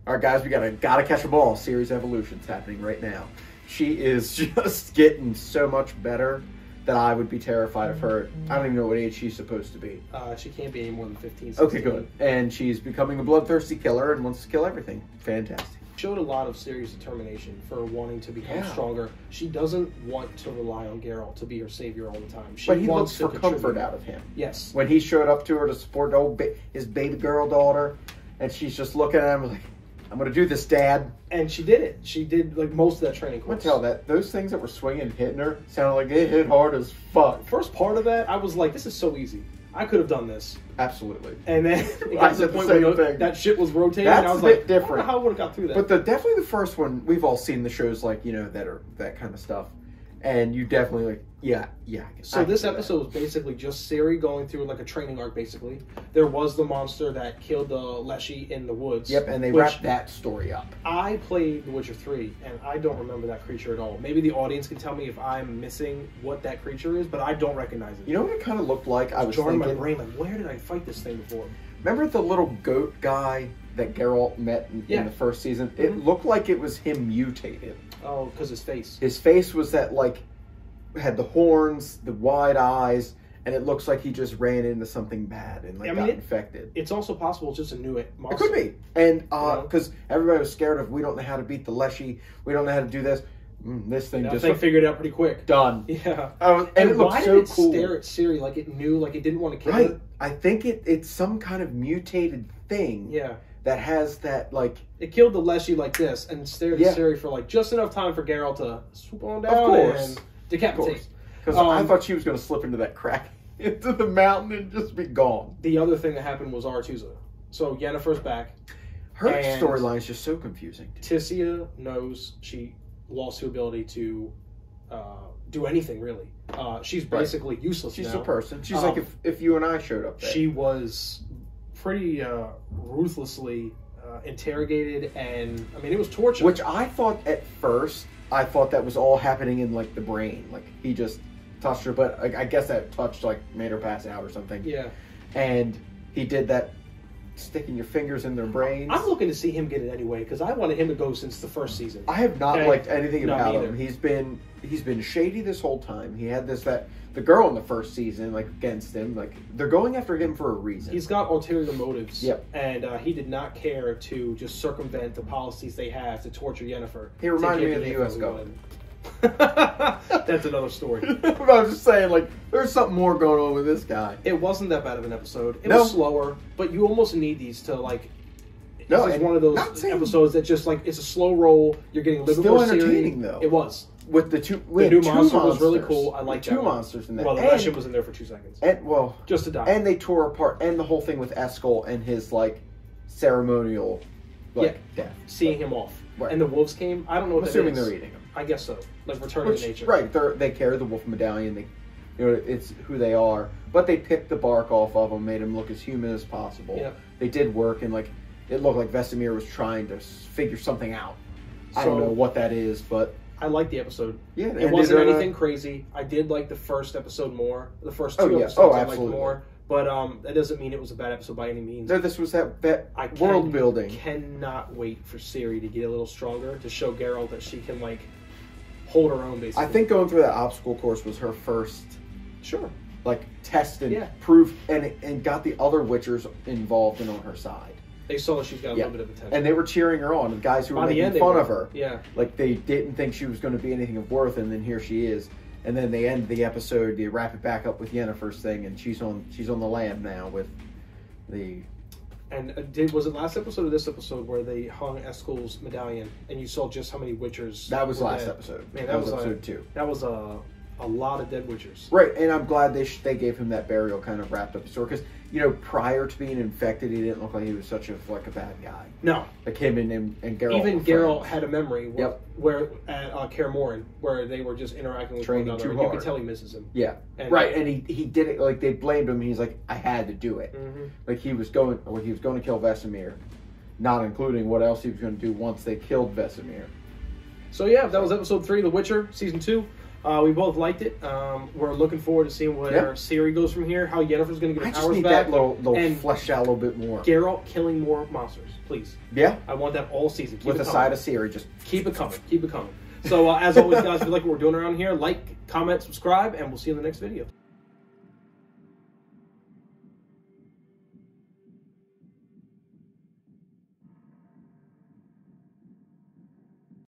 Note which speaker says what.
Speaker 1: All right, guys, we gotta catch a ball. Ciri's evolution's happening right now. She is just getting so much better that I would be terrified of her. I don't even know what age she's supposed to be.
Speaker 2: She can't be any more than 15, 16.
Speaker 1: Okay, good. And she's becoming a bloodthirsty killer and wants to kill everything. Fantastic.
Speaker 2: Showed a lot of Ciri's determination for wanting to become stronger. She doesn't want to rely on Geralt to be her savior all the time.
Speaker 1: But he looks for comfort out of him.
Speaker 2: Yes.
Speaker 1: When he showed up to her to support his baby girl daughter, and she's just looking at him like, I'm going to do this, Dad.
Speaker 2: And she did it. She did like most of that training course.
Speaker 1: I'm going to tell that those things that were swinging and hitting her sounded like they hit hard as fuck.
Speaker 2: First part of that, I was like, this is so easy. I could have done this.
Speaker 1: Absolutely.
Speaker 2: And then it got to the point where that shit was rotating.
Speaker 1: That's
Speaker 2: and I was
Speaker 1: a bit
Speaker 2: like,
Speaker 1: different.
Speaker 2: I don't know how I would have got through that.
Speaker 1: But definitely the first one, we've all seen the shows like, that are that kind of stuff. And you definitely like, yeah.
Speaker 2: So this episode was basically just Ciri going through like a training arc, basically. There was the monster that killed the Leshy in the woods.
Speaker 1: Yep, and they wrapped that story up.
Speaker 2: I played The Witcher 3, and I don't remember that creature at all. Maybe the audience can tell me if I'm missing what that creature is, but I don't recognize it.
Speaker 1: You know what it kind of looked like? I was
Speaker 2: jarring
Speaker 1: thinking,
Speaker 2: my brain, like, where did I fight this thing before?
Speaker 1: Remember the little goat guy that Geralt met in the first season? Mm-hmm. It looked like it was him mutated.
Speaker 2: Oh, because his face.
Speaker 1: His face was that, like, had the horns, the wide eyes, and it looks like he just ran into something bad and got infected.
Speaker 2: It's also possible it's just a new monster.
Speaker 1: It could be. And because everybody was scared of, we don't know how to beat the Leshy, we don't know how to do this. This thing just
Speaker 2: figured it out pretty quick.
Speaker 1: Done.
Speaker 2: Yeah.
Speaker 1: And it looked so cool.
Speaker 2: Stare at Ciri like it knew, like it didn't want to kill her?
Speaker 1: I think it's some kind of mutated thing.
Speaker 2: Yeah.
Speaker 1: That has that, like...
Speaker 2: It killed the Leshy like this and stared at Ciri for, like, just enough time for Geralt to swoop on down and decapitate.
Speaker 1: Because I thought she was going to slip into that crack into the mountain and just be gone.
Speaker 2: The other thing that happened was Aretuza. So Yennefer's back.
Speaker 1: Her storyline is just so confusing.
Speaker 2: Tissia knows she lost the ability to do anything, really. She's basically useless
Speaker 1: She's
Speaker 2: now.
Speaker 1: a person. She's like if you and I showed up there.
Speaker 2: She was pretty ruthlessly interrogated, and, I mean, it was torture.
Speaker 1: Which I thought at first, that was all happening in, like, the brain. Like, he just touched her, but I guess that touch, like, made her pass out or something.
Speaker 2: Yeah.
Speaker 1: And he did that sticking your fingers in their brains.
Speaker 2: I'm looking to see him get it anyway, because I wanted him to go since the first season.
Speaker 1: I have not liked anything about him. He's been shady this whole time. He had the girl in the first season, like, against him. Like, they're going after him for a reason.
Speaker 2: He's got ulterior motives.
Speaker 1: Yep.
Speaker 2: And he did not care to just circumvent the policies they have to torture Yennefer.
Speaker 1: He reminded me of the U.S. government.
Speaker 2: That's another story.
Speaker 1: But I'm just saying, like, there's something more going on with this guy.
Speaker 2: It wasn't that bad of an episode. It was slower, but you almost need these to, like... It's one of those episodes that just, like, it's a slow roll. You're getting a little bit more
Speaker 1: entertaining, though.
Speaker 2: It was.
Speaker 1: With the
Speaker 2: new monster was really cool. I like
Speaker 1: two monsters in that.
Speaker 2: Well, that shit was in there for 2 seconds.
Speaker 1: And
Speaker 2: just to die.
Speaker 1: And they tore apart, and the whole thing with Eskel and his, like, ceremonial, like, death.
Speaker 2: Seeing him off. Right. And the wolves came. I don't know what that is.
Speaker 1: Assuming they're eating him.
Speaker 2: I guess so. Like returning to nature.
Speaker 1: Right. They carry the wolf medallion. It's who they are. But they picked the bark off of them, made them look as human as possible.
Speaker 2: Yeah.
Speaker 1: They did work, and, like, it looked like Vesemir was trying to figure something out. I don't know what that is, but...
Speaker 2: I liked the episode.
Speaker 1: Yeah,
Speaker 2: it wasn't anything crazy. I did like the first episode more. The first two episodes I liked more. But that doesn't mean it was a bad episode by any means.
Speaker 1: No, this was that world building.
Speaker 2: I cannot wait for Ciri to get a little stronger, to show Geralt that she can, like, hold her own, basically.
Speaker 1: I think going through that obstacle course was her first...
Speaker 2: Sure.
Speaker 1: Like, test and proof, and got the other Witchers involved and on her side.
Speaker 2: They saw that she's got a little bit of potential.
Speaker 1: And they were cheering her on. The guys who were making fun of her.
Speaker 2: Yeah.
Speaker 1: Like, they didn't think she was going to be anything of worth, and then here she is. And then they end the episode, they wrap it back up with Yennefer's thing, and she's on the lam now with the...
Speaker 2: And was it last episode or this episode where they hung Eskel's medallion, and you saw just how many Witchers...
Speaker 1: That was last episode.
Speaker 2: Man,
Speaker 1: that was episode 2.
Speaker 2: That was a lot of dead Witchers.
Speaker 1: Right, and I'm glad they gave him that burial kind of wrapped up story, because, prior to being infected, he didn't look like he was such a bad guy.
Speaker 2: No.
Speaker 1: Like him and Geralt.
Speaker 2: Even Geralt had a memory where at Kaer Morhen, where they were just interacting with one another, and you could tell he misses him.
Speaker 1: Yeah, and he did it, like, they blamed him, and he's like, I had to do it. Mm-hmm. Like, he was going to kill Vesemir, not including what else he was going to do once they killed Vesemir.
Speaker 2: So yeah, that was episode 3 of The Witcher, season 2. We both liked it. We're looking forward to seeing where Ciri goes from here. How Yennefer's going to get her powers back.
Speaker 1: I just need that little fleshed out a little bit more.
Speaker 2: Geralt killing more monsters, please.
Speaker 1: Yeah.
Speaker 2: I want that all season.
Speaker 1: With a side of Ciri, just
Speaker 2: keep it coming. Keep it coming. So as always, guys, if you like what we're doing around here, like, comment, subscribe, and we'll see you in the next video.